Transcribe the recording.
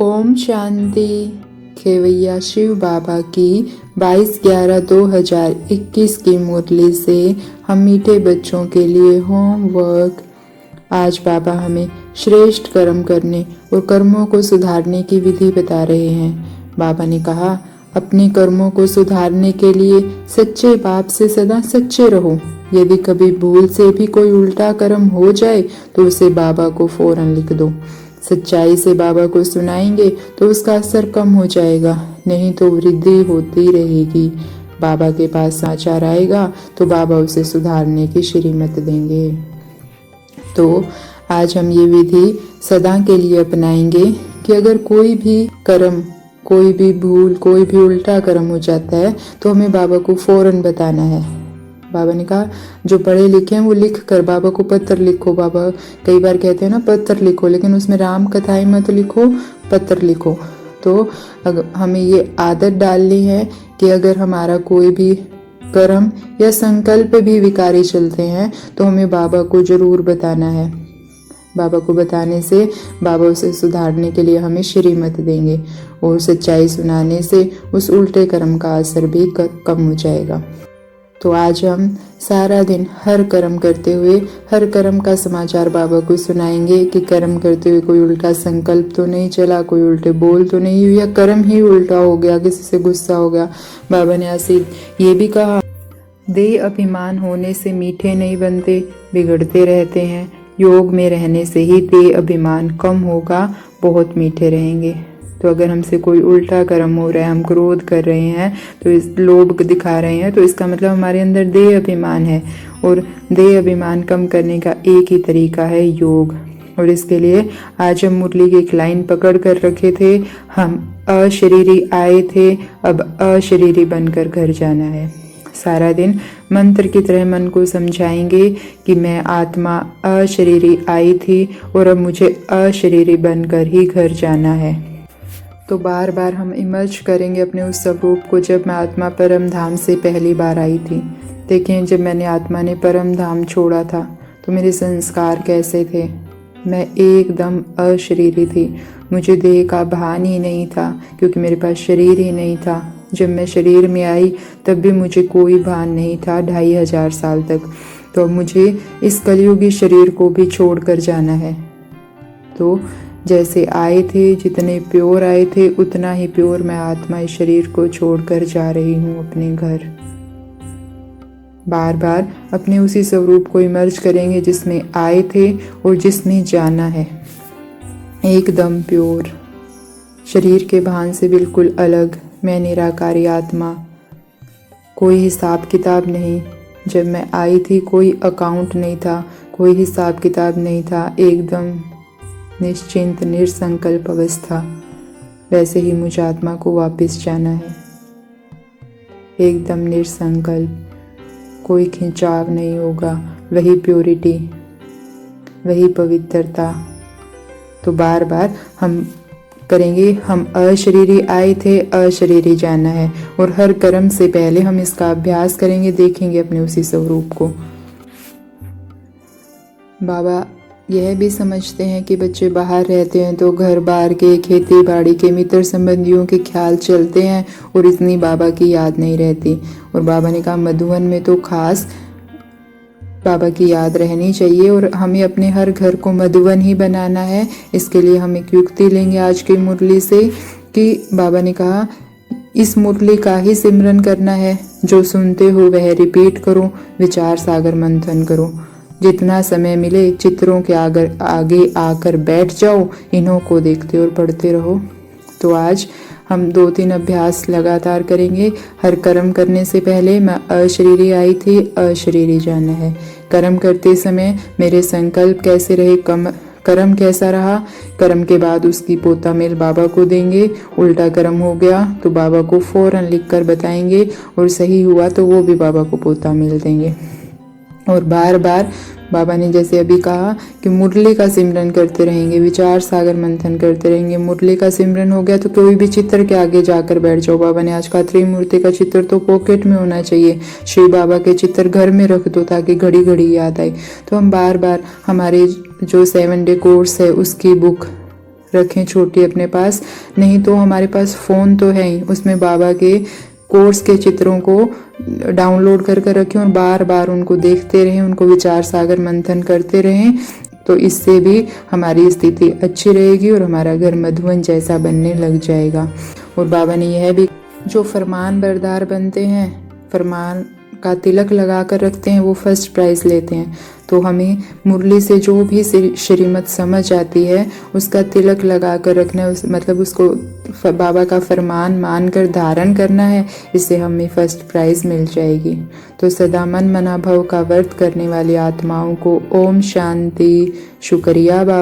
ओम शांति। खेवैया शिव बाबा की 22/11/2021 की मुरली से हम मीठे बच्चों के लिए होमवर्क। आज बाबा हमें श्रेष्ठ कर्म करने और कर्मों को सुधारने की विधि बता रहे हैं। बाबा ने कहा, अपने कर्मों को सुधारने के लिए सच्चे बाप से सदा सच्चे रहो। यदि कभी भूल से भी कोई उल्टा कर्म हो जाए तो उसे बाबा को फौरन लिख दो। सच्चाई से बाबा को सुनाएंगे तो उसका असर कम हो जाएगा, नहीं तो वृद्धि होती रहेगी। बाबा के पास समाचार आएगा तो बाबा उसे सुधारने की श्रीमत देंगे। तो आज हम ये विधि सदा के लिए अपनाएंगे कि अगर कोई भी कर्म, कोई भी भूल, कोई भी उल्टा कर्म हो जाता है तो हमें बाबा को फौरन बताना है। बाबा ने कहा, जो पढ़े लिखे हैं वो लिख कर बाबा को पत्र लिखो। बाबा कई बार कहते हैं ना, पत्र लिखो, लेकिन उसमें राम कथाएं मत लिखो, पत्र लिखो। तो हमें ये आदत डालनी है कि अगर हमारा कोई भी कर्म या संकल्प भी विकारी चलते हैं तो हमें बाबा को जरूर बताना है। बाबा को बताने से बाबा उसे सुधारने के लिए हमें श्रीमत देंगे और सच्चाई सुनाने से उस उल्टे कर्म का असर भी कम हो जाएगा। तो आज हम सारा दिन हर कर्म करते हुए हर कर्म का समाचार बाबा को सुनाएंगे कि कर्म करते हुए कोई उल्टा संकल्प तो नहीं चला, कोई उल्टे बोल तो नहीं हुई, या कर्म ही उल्टा हो गया, किसी से गुस्सा हो गया। बाबा ने ऐसे ये भी कहा, देह अभिमान होने से मीठे नहीं बनते, बिगड़ते रहते हैं। योग में रहने से ही देह अभिमान कम होगा, बहुत मीठे रहेंगे। तो अगर हमसे कोई उल्टा कर्म हो रहा है, हम क्रोध कर रहे हैं, तो इस लोभ दिखा रहे हैं, तो इसका मतलब हमारे अंदर देह अभिमान है। और देह अभिमान कम करने का एक ही तरीका है, योग। और इसके लिए आज हम मुरली की एक लाइन पकड़ कर रखे थे, हम अशरीरी आए थे, अब अशरीरी बनकर घर जाना है। सारा दिन मंत्र की तरह मन को समझाएंगे कि मैं आत्मा अशरीरी आई थी और अब मुझे अशरीरी बनकर ही घर जाना है। तो बार बार हम इमर्ज करेंगे अपने उस स्वरूप को, जब मैं आत्मा परम धाम से पहली बार आई थी। देखें, जब मैंने आत्मा ने परम धाम छोड़ा था तो मेरे संस्कार कैसे थे। मैं एकदम अशरीरी थी, मुझे देह का भान ही नहीं था, क्योंकि मेरे पास शरीर ही नहीं था। जब मैं शरीर में आई तब भी मुझे कोई भान नहीं था, 2500 साल तक। तो मुझे इस कलयुगी शरीर को भी छोड़ कर जाना है। तो जैसे आए थे, जितने प्योर आए थे, उतना ही प्योर मैं आत्मा इस शरीर को छोड़कर जा रही हूँ अपने घर। बार बार अपने उसी स्वरूप को इमर्ज करेंगे जिसमें आए थे और जिसमें जाना है। एकदम प्योर, शरीर के भान से बिल्कुल अलग, मैं निराकारी आत्मा, कोई हिसाब किताब नहीं। जब मैं आई थी कोई अकाउंट नहीं था, कोई हिसाब किताब नहीं था, एकदम निश्चिंत निरसंकल्प अवस्था। वैसे ही मुझे आत्मा को वापस जाना है, एकदम निरसंकल्प, कोई खिंचाव नहीं होगा, वही प्योरिटी, वही पवित्रता। तो बार बार हम करेंगे, हम अशरीरी आए थे, अशरीरी जाना है। और हर कर्म से पहले हम इसका अभ्यास करेंगे, देखेंगे अपने उसी स्वरूप को। बाबा यह भी समझते हैं कि बच्चे बाहर रहते हैं तो घर बार के, खेती बाड़ी के, मित्र संबंधियों के ख्याल चलते हैं और इतनी बाबा की याद नहीं रहती। और बाबा ने कहा, मधुवन में तो खास बाबा की याद रहनी चाहिए और हमें अपने हर घर को मधुवन ही बनाना है। इसके लिए हम एक युक्ति लेंगे आज की मुरली से कि बाबा ने कहा, इस मुरली का ही सिमरन करना है, जो सुनते हो वह रिपीट करो, विचार सागर मंथन करो। जितना समय मिले चित्रों के आगे आकर बैठ जाओ, इन्हों को देखते और पढ़ते रहो। तो आज हम 2-3 अभ्यास लगातार करेंगे। हर कर्म करने से पहले मैं अशरीरी आई थी, अशरीरी जाना है। कर्म करते समय मेरे संकल्प कैसे रहे, कर्म कैसा रहा, कर्म के बाद उसकी पोता मेल बाबा को देंगे। उल्टा कर्म हो गया तो बाबा को फौरन लिखकर बताएंगे, और सही हुआ तो वो भी बाबा को पोता मेल देंगे। और बार बार बाबा ने जैसे अभी कहा कि मुरली का सिमरन करते रहेंगे, विचार सागर मंथन करते रहेंगे। मुरली का सिमरन हो गया तो कोई भी चित्र के आगे जाकर बैठ जाओ। बाबा ने आज कहा, त्रिमूर्ति का चित्र तो पॉकेट में होना चाहिए, शिव बाबा के चित्र घर में रख दो ताकि घड़ी घड़ी याद आए। तो हम बार बार हमारे जो 7 डे कोर्स है उसकी बुक रखें छोटी अपने पास, नहीं तो हमारे पास फ़ोन तो है ही, उसमें बाबा के कोर्स के चित्रों को डाउनलोड कर कर रखें और बार बार उनको देखते रहें, उनको विचार सागर मंथन करते रहें। तो इससे भी हमारी स्थिति अच्छी रहेगी और हमारा घर मधुवन जैसा बनने लग जाएगा। और बाबा ने यह भी, जो फरमान बरदार बनते हैं, फरमान का तिलक लगा कर रखते हैं, वो फर्स्ट प्राइज़ लेते हैं। तो हमें मुरली से जो भी श्रीमत समझ आती है उसका तिलक लगा कर रखना है, मतलब उसको बाबा का फरमान मानकर धारण करना है, इससे हमें फर्स्ट प्राइज़ मिल जाएगी। तो सदा मन मना भव का व्रत करने वाली आत्माओं को ओम शांति। शुक्रिया बाबा।